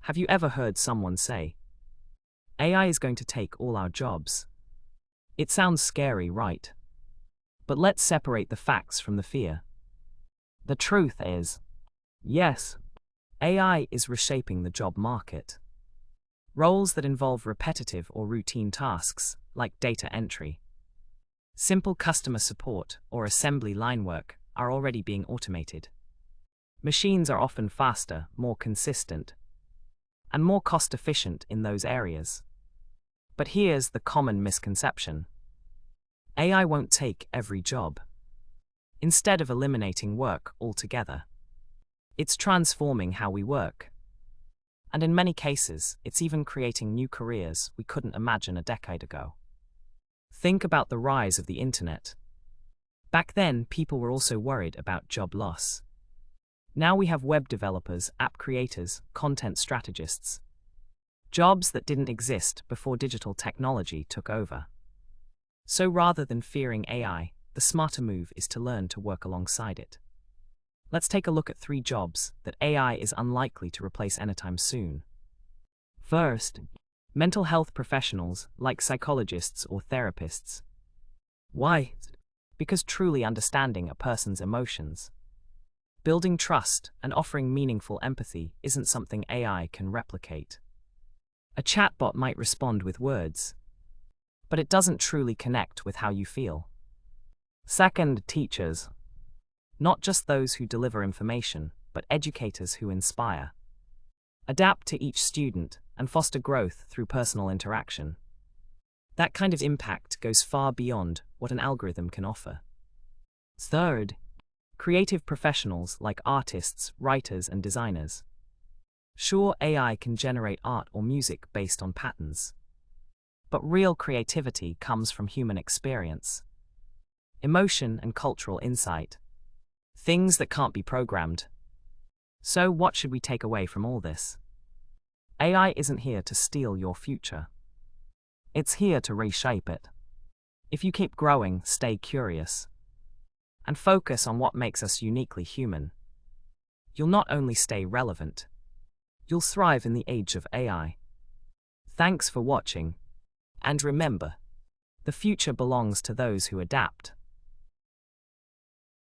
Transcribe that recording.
Have you ever heard someone say, AI is going to take all our jobs? It sounds scary, right? But let's separate the facts from the fear. The truth is, yes, AI is reshaping the job market. Roles that involve repetitive or routine tasks, like data entry, simple customer support, or assembly line work, are already being automated. Machines are often faster, more consistent, and more cost-efficient in those areas. But here's the common misconception. AI won't take every job. Instead of eliminating work altogether, it's transforming how we work. And in many cases, it's even creating new careers we couldn't imagine a decade ago. Think about the rise of the internet. Back then, people were also worried about job loss. Now we have web developers, app creators, content strategists. Jobs that didn't exist before digital technology took over. So rather than fearing AI, the smarter move is to learn to work alongside it. Let's take a look at 3 jobs that AI is unlikely to replace anytime soon. First, mental health professionals like psychologists or therapists. Why? Because truly understanding a person's emotions, building trust, and offering meaningful empathy isn't something AI can replicate. A chatbot might respond with words, but it doesn't truly connect with how you feel. Second, teachers. Not just those who deliver information, but educators who inspire, adapt to each student, and foster growth through personal interaction. That kind of impact goes far beyond what an algorithm can offer. Third, creative professionals like artists, writers, and designers. Sure, AI can generate art or music based on patterns, but real creativity comes from human experience, emotion, and cultural insight. Things that can't be programmed. So what should we take away from all this? AI isn't here to steal your future. It's here to reshape it. If you keep growing, stay curious, and focus on what makes us uniquely human, you'll not only stay relevant, you'll thrive in the age of AI. Thanks for watching, and remember, the future belongs to those who adapt.